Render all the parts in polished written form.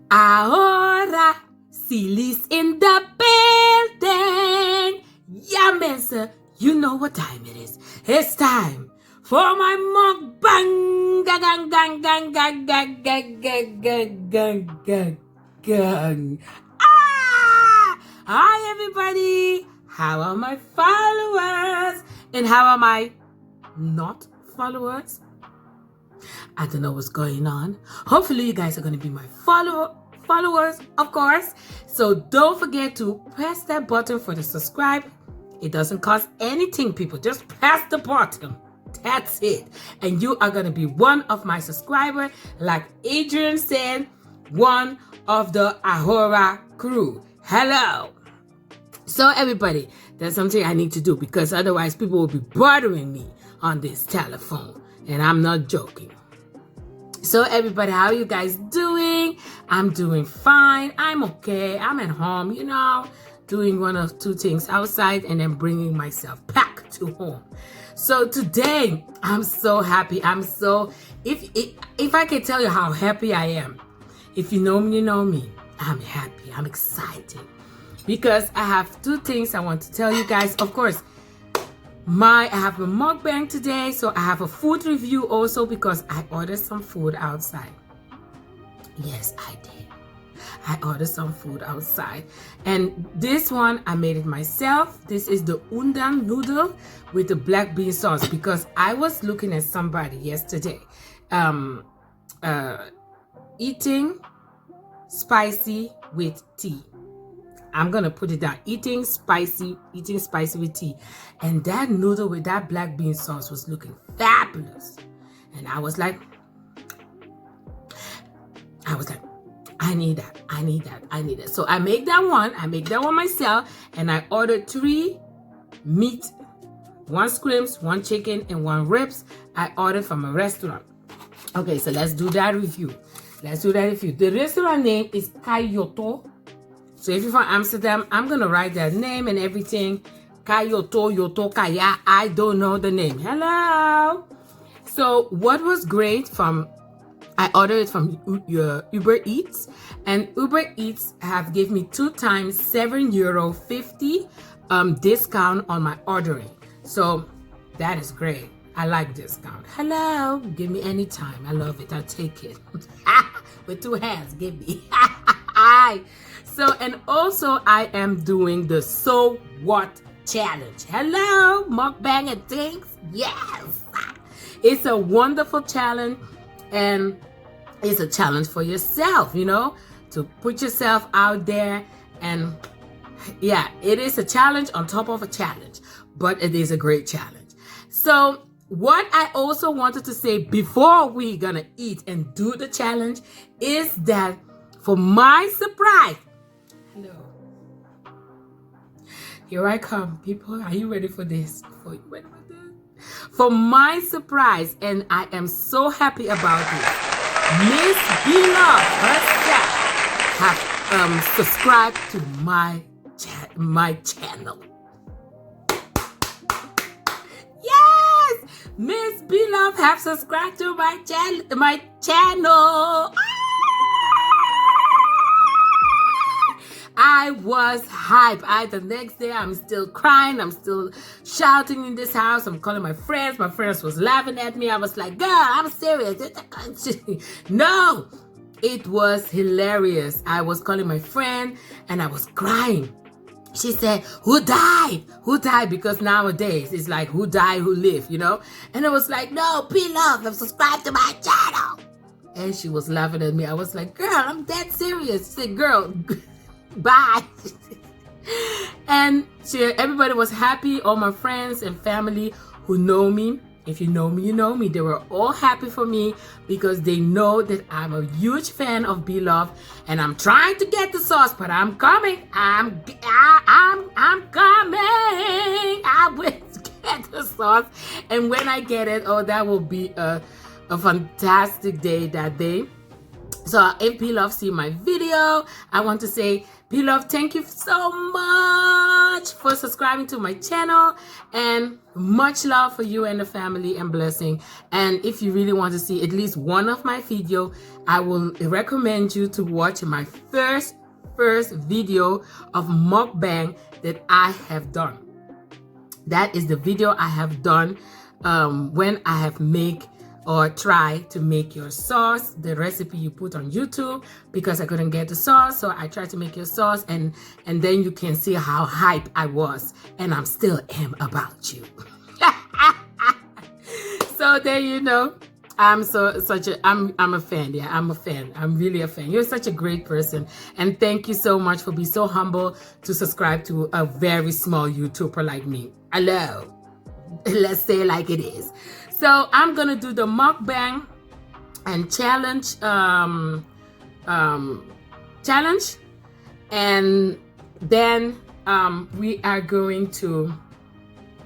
Ahora, Silly's in the building. Yeah, man, sir. You know what time it is. It's time for my mukbang. Gang, gang, gang, gang, gang, gang, gang, gang, gang, gang, gang. Hi, everybody. How are my followers? And how are my not followers? I don't know what's going on. Hopefully you guys are going to be my followers, of course. So don't forget to press that button for the subscribe. It doesn't cost anything, people. Just press the button. That's it. And you are going to be one of my subscribers. Like Adrian said, one of the Ahora crew. Hello. So everybody, there's something I need to do because otherwise people will be bothering me on this telephone. And I'm not joking. So everybody, how are you guys doing? I'm doing fine. I'm okay. I'm at home, you know, doing one of two things outside and then bringing myself back to home. So today, I'm so happy. If I can tell you how happy I am, if you know me, you know me. I'm happy. I'm excited because I have two things I want to tell you guys. Of course, I have a mukbang today, so I have a food review also because I ordered some food outside. Yes, I did. I ordered some food outside. And this one, I made it myself. This is the udon noodle with the black bean sauce because I was looking at somebody yesterday eating spicy with tea. I'm gonna put it down. Eating spicy with tea. And that noodle with that black bean sauce was looking fabulous. And I was like, I need that. So I make that one myself, and I ordered 3 meat, 1 scrimps, 1 chicken, and 1 ribs. I ordered from a restaurant. Okay, so let's do that review. The restaurant name is KYOTO. So if you're from Amsterdam, I'm going to write that name and everything. KYOTO, Kaya. I don't know the name. Hello. So what was great I ordered it from Uber Eats. And Uber Eats have given me 2 times €7.50 discount on my ordering. So that is great. I like discount. Hello. Give me any time. I love it. I'll take it. With 2 hands. Give me. So, and also I am doing the So What challenge. Hello, mukbang and Thangs. Yes, it's a wonderful challenge, and it's a challenge for yourself, you know, to put yourself out there. And yeah, it is a challenge on top of a challenge, but it is a great challenge. So what I also wanted to say before we gonna eat and do the challenge is that for my surprise, hello, here I come, people. Are you ready for this? For my surprise, and I am so happy about this, Miss Beloved herself have subscribed to my channel. Yes, Miss Beloved have subscribed to my channel. I was hyped. The next day, I'm still crying. I'm still shouting in this house. I'm calling my friends. My friends was laughing at me. I was like, girl, I'm serious. No, it was hilarious. I was calling my friend and I was crying. She said, who died? Who died? Because nowadays, it's like, who died, who lived, you know? And I was like, no, Beloved, I'm subscribed to my channel. And she was laughing at me. I was like, girl, I'm dead serious. She said, girl, bye. And everybody was happy. All my friends and family who know me, if you know me, you know me, they were all happy for me because they know that I'm a huge fan of Beloved, and I'm trying to get the sauce, but I'm coming. I'm coming. I will get the sauce, and when I get it, oh, that will be a fantastic day that day. So if P-Love see my video, I want to say, P-Love, thank you so much for subscribing to my channel, and much love for you and the family, and blessing. And if you really want to see at least one of my video, I will recommend you to watch my first video of mukbang that I have done. That is the video I have done when I have make or try to make your sauce, the recipe you put on YouTube, because I couldn't get the sauce, so I tried to make your sauce, and then you can see how hype I was, and I'm still am about you. So there you know, I'm a fan. Yeah, I'm a fan. I'm really a fan. You're such a great person, and thank you so much for being so humble to subscribe to a very small YouTuber like me. Hello, let's say it like it is. So I'm gonna do the mukbang and challenge, and then we are going to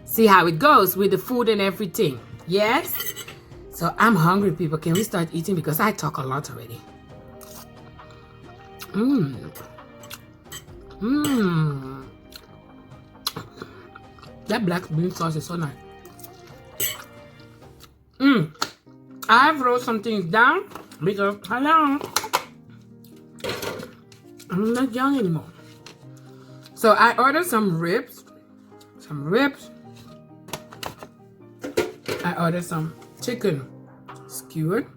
see how it goes with the food and everything. Yes. So I'm hungry, people. Can we start eating, because I talk a lot already? That black bean sauce is so nice. I've wrote some things down because, hello, I'm not young anymore. So I ordered some ribs. I ordered some chicken skewered.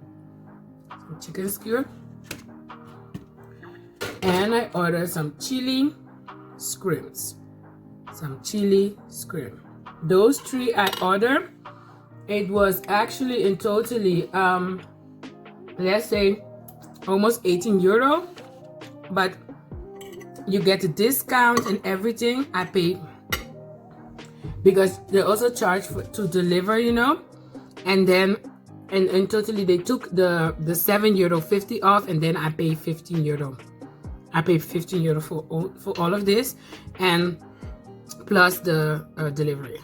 And I ordered some chili scrims. Those three I ordered. It was actually in totally, let's say, almost 18 euro. But you get a discount and everything. I paid, because they also charge to deliver, you know. And then, and totally they took the €7.50 off, and then I paid 15 euro. I paid 15 euro for all of this, and plus the delivery.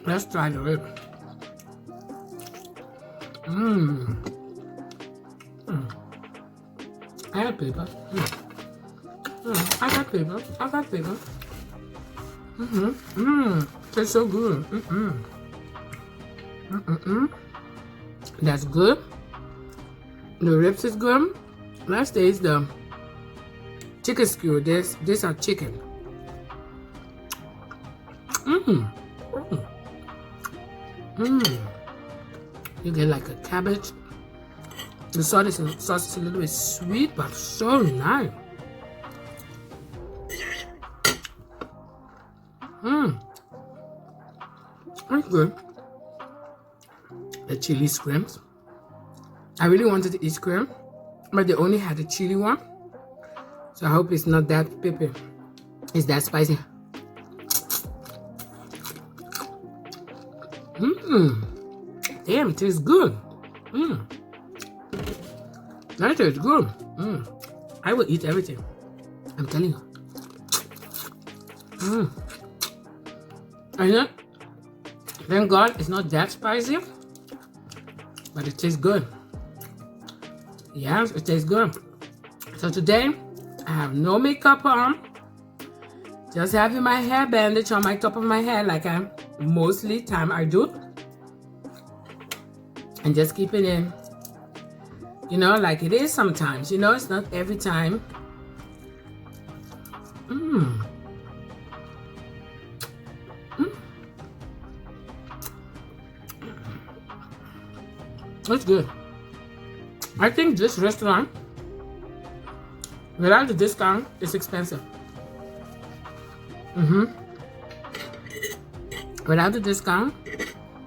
Let's try the rib. I got paper. I got paper. Tastes so good. That's good. The ribs is good. Let's taste the chicken skewer. These are chicken. You get like a cabbage. The sauce is a little bit sweet, but so nice. That's good. The chili scrims. I really wanted to eat scrim, but they only had the chili one. So I hope it's not that pepper. It's that spicy. Damn, it tastes good. That tastes good. I will eat everything. I'm telling you. I know. Thank God it's not that spicy, but it tastes good. Yes, it tastes good. So today I have no makeup on. Just having my hair bandage on my top of my head, like I mostly time I do. And just keeping it, you know, like it is sometimes. You know, it's not every time. It's good. I think this restaurant, without the discount, is expensive. Without the discount,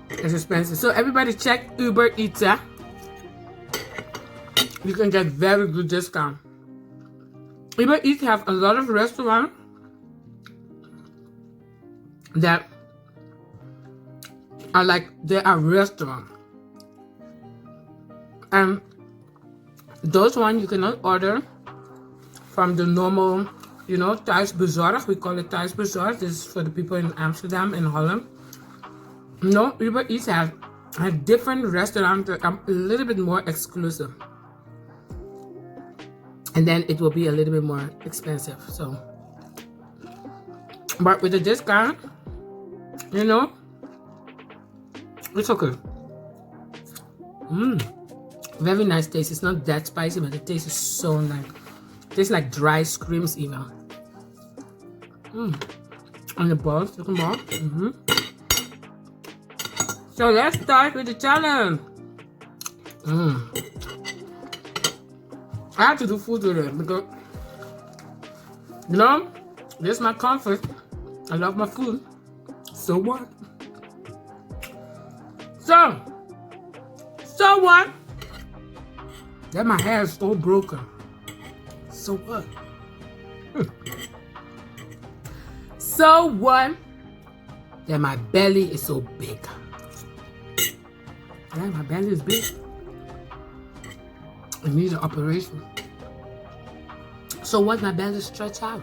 it's expensive. So everybody check Uber Eats. You can get very good discount. Uber Eats have a lot of restaurants that are like, they are restaurants. And those ones you cannot order from the normal, you know, thuis bezorgd. We call it thuis bezorgd. This is for the people in Amsterdam and Holland. No, Uber Eats has At different restaurants, I'm a little bit more exclusive. And then it will be a little bit more expensive. So, but with the discount, you know, it's okay. Very nice taste. It's not that spicy, but the taste is so nice. It tastes like dry screams even. On the balls, chicken ball. So let's start with the challenge. I have to do food today because, you know, this is my comfort. I love my food. So what? So what? That my hair is so broken. So what? So what? That my belly is so big. Yeah, my belly is big. I need an operation. So what? My belly stretch out.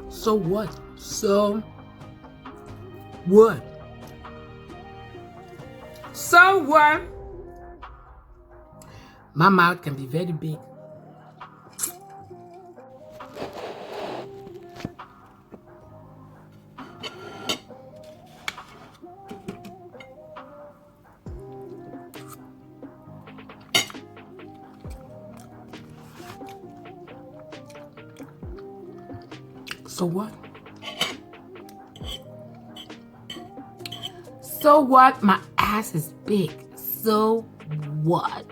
So what? So what? So what? My mouth can be very big. So what? So what? My ass is big. So what?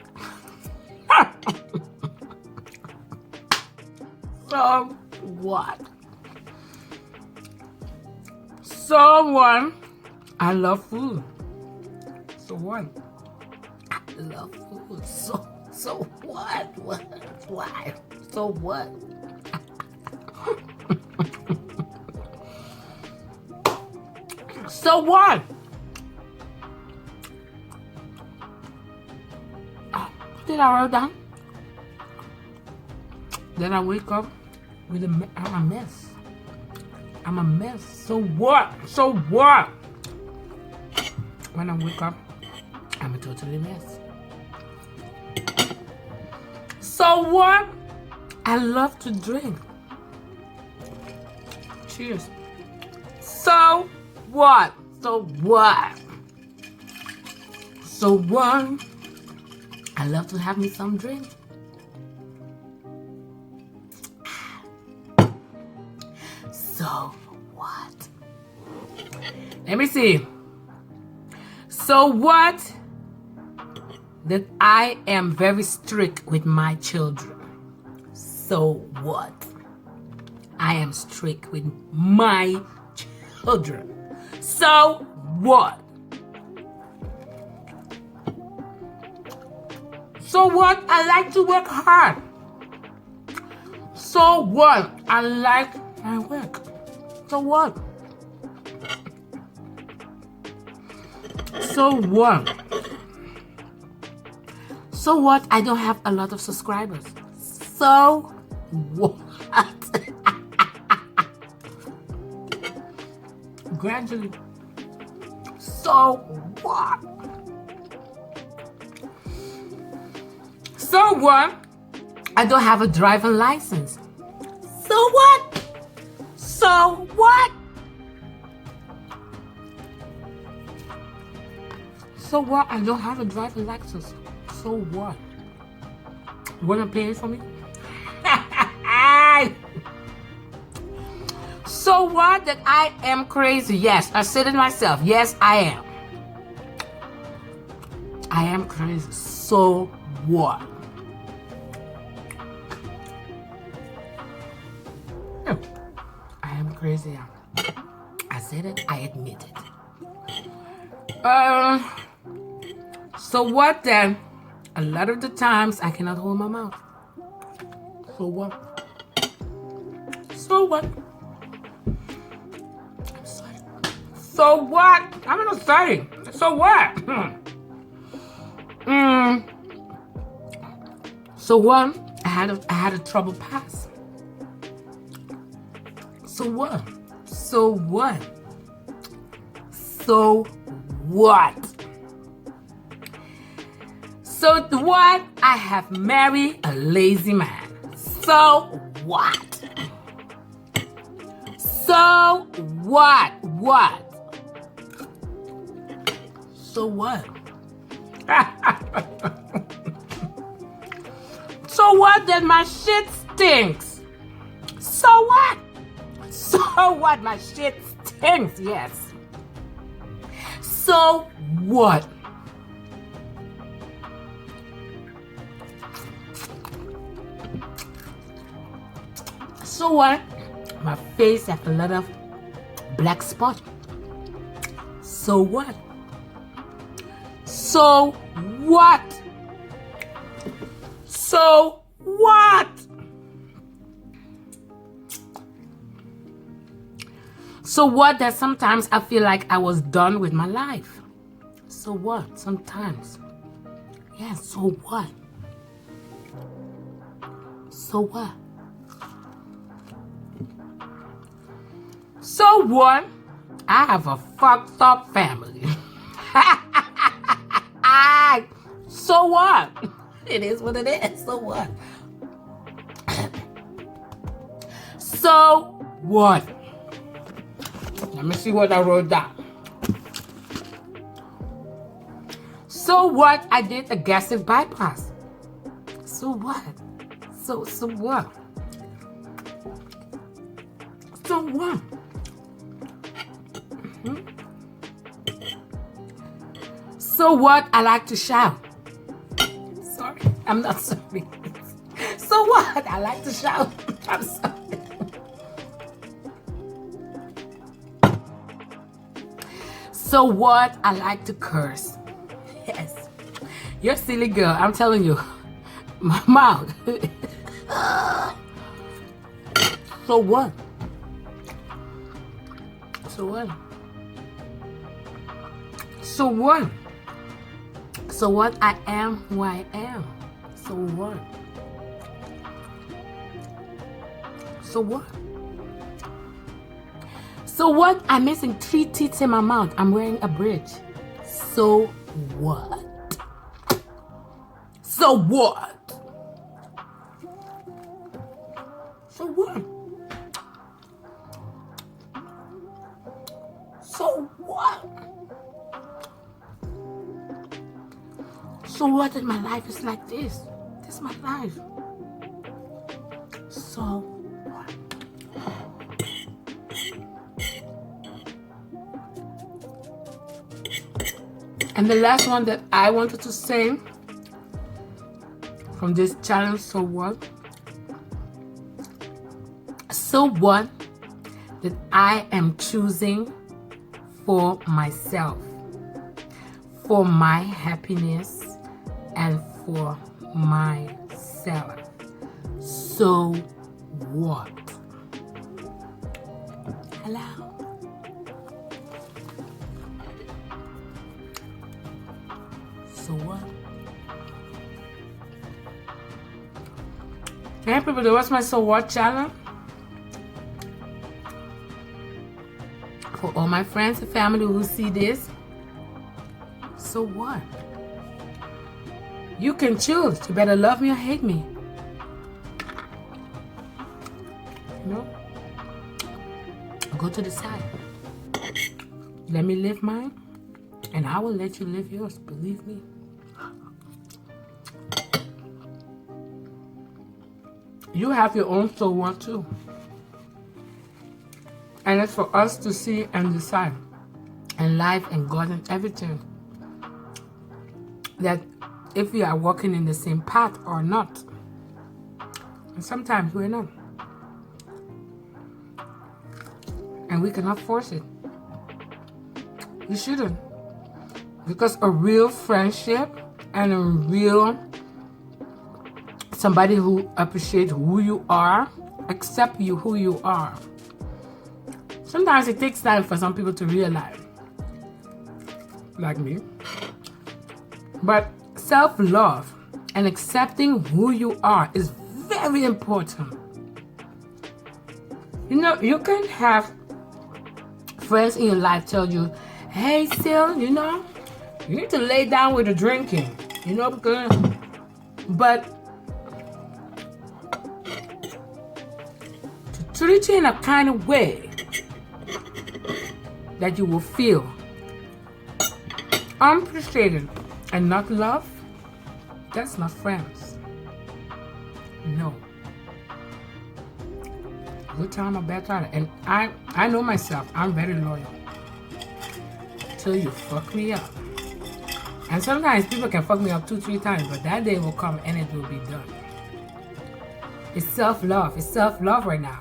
So what? So what? I love food. So what? I love food. So what? What? Why? So what? So what? Did I write down? Then I wake up with I'm a mess. I'm a mess. So what? So what? When I wake up, I'm a totally mess. So what? I love to drink. Cheers. So what? So what? So what? I love to have me some drink. So what? Let me see. So what? That I am very strict with my children. So what? I am strict with my children. So what? So what? I like to work hard. So what? I like my work. So what? So what? So what? I don't have a lot of subscribers. So what? Gradually. So what? So what? I don't have a driving license. So what? So what? So what? I don't have a driving license. So what? You wanna pay for me? So what? That I am crazy. Yes, I said it myself. Yes, I am. I am crazy. So what? I am crazy. I said it. I admit it. So what then? A lot of the times I cannot hold my mouth. So what? So what? I'm sorry. So what? I'm not sorry. So what? So what? I had a trouble pass. So what? So what? So what? So what? I have married a lazy man. So what? So what? What? So what? So what? That my shit stinks. So what? So what? My shit stinks, yes. So what? So what? My face has a lot of black spots. So what? So what? So what? So what that sometimes I feel like I was done with my life. So what? Sometimes. Yeah, so what? So what? So what? I have a fucked up family. So what? It is what it is. So what? So what? Let me see what I wrote down. So what? I did a gastric bypass. So what? So what? So what? So what? I like to shout. Sorry, I'm not sorry. So what? I like to shout. I'm sorry. So what? I like to curse. Yes. You're a silly girl. I'm telling you. My mouth. So what? So what? So what? So what? I am who I am. So what? So what? So what? I'm missing 3 teeth in my mouth. I'm wearing a bridge. So what? So what? So what? So what? So what if my life is like this? This is my life. So what? And the last one that I wanted to say from this challenge, so what? So what that I am choosing for myself, for my happiness, and for myself. So what? Hello? So what? Hey people, what's my so what challenge? For all my friends and family who see this, so what? You can choose. You better love me or hate me. You know? Go to the side. Let me live mine, and I will let you live yours. Believe me. You have your own so what too. And it's for us to see and decide, and life and God and everything, that if we are walking in the same path or not. And sometimes we're not. And we cannot force it. You shouldn't. Because a real friendship and a real somebody who appreciates who you are, accept you who you are. Sometimes it takes time for some people to realize, like me. But self-love and accepting who you are is very important. You know, you can have friends in your life tell you, hey, Sil, you know, you need to lay down with the drinking. You know, because, but to treat you in a kind of way that you will feel appreciated and not loved, that's not friends. No. Good time or bad time. And I know myself, I'm very loyal. Till you fuck me up. And sometimes people can fuck me up 2-3 times, but that day will come and it will be done. It's self-love. It's self-love right now.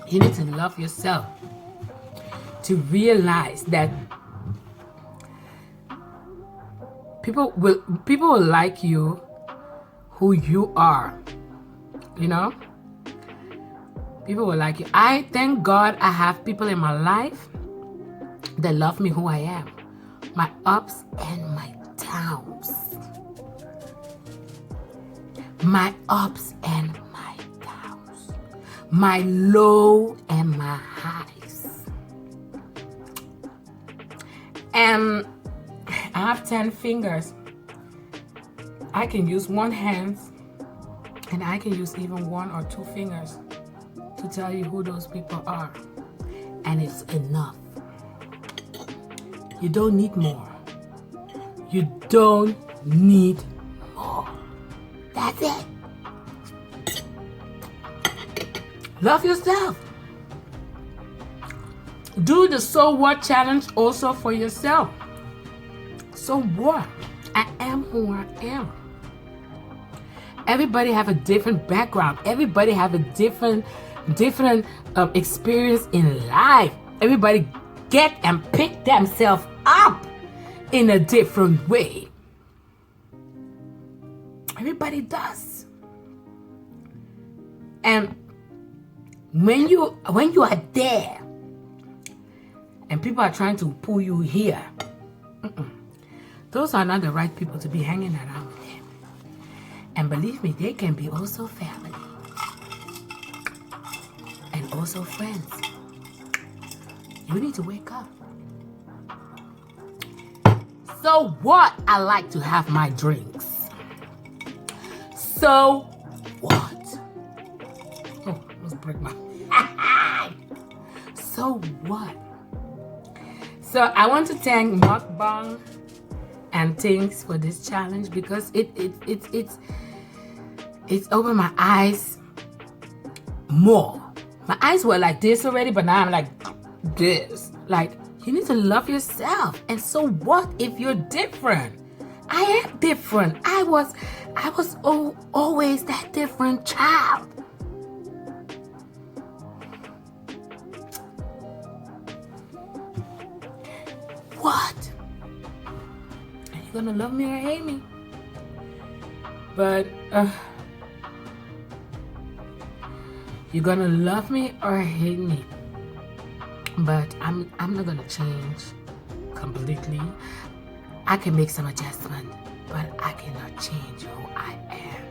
You need to love yourself to realize that people will like you who you are. You know? People will like you. I thank God I have people in my life that love me who I am. My ups and my downs. My ups and my downs. My low and my highs. And I have 10 fingers. I can use one hand and I can use even 1 or 2 fingers to tell you who those people are. And it's enough. You don't need more. You don't need more. That's it. Love yourself. Do the so what challenge also for yourself. So what? I am who I am. Everybody have a different background. Everybody have a different experience in life. Everybody get and pick themselves up in a different way. Everybody does. And when you are there and people are trying to pull you here, those are not the right people to be hanging around with them. And believe me, they can be also family and also friends. You need to wake up. So what? I like to have my drinks. So what? Oh, let's break my. So what? So I want to thank Mukbang and Thangs for this challenge because it's opened my eyes more. My eyes were like this already, but now I'm like this. Like, you need to love yourself. And so what if you're different? I am different. I was always that different child. What? Are you gonna love me or hate me? But you're gonna love me or hate me. But I'm not gonna change completely. I can make some adjustment, but I cannot change who I am.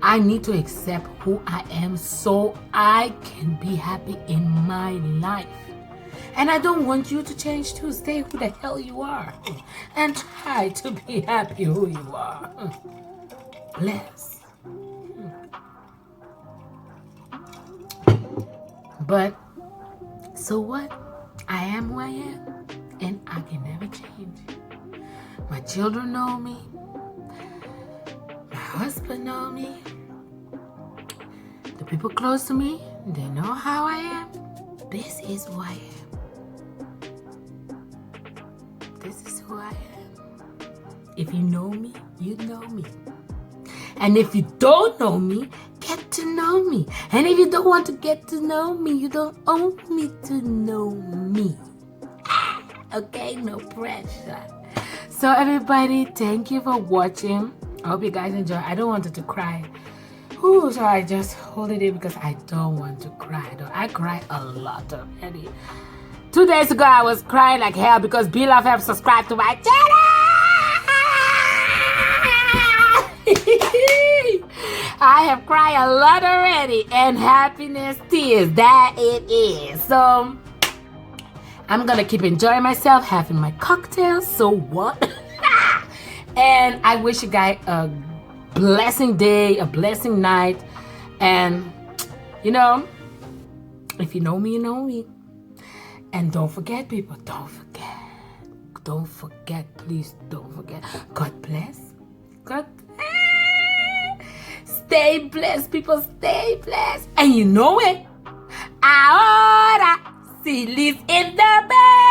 I need to accept who I am so I can be happy in my life. And I don't want you to change too. Stay who the hell you are and try to be happy who you are. Bless. But so what? I am who I am, and I can never change. My children know me. My husband know me. The people close to me, they know how I am. This is who I am. This is who I am. If you know me, you know me. And if you don't know me, get to know me. And if you don't want to get to know me, you don't own me to know me. Okay, no pressure. So everybody, thank you for watching. I hope you guys enjoy. I don't want it to cry. Ooh, so I just hold it in because I don't want to cry. I cry a lot already. 2 days ago, I was crying like hell because Bloveslife have subscribed to my channel. I have cried a lot already, and happiness tears, that it is. So I'm gonna keep enjoying myself, having my cocktails. So what? And I wish you guys a blessing day, a blessing night. And, you know, if you know me, you know me. And don't forget, people, don't forget. Don't forget, please don't forget. God bless. God bless. Stay blessed, people, stay blessed. And you know it. Ahora, sí, lives in the bed.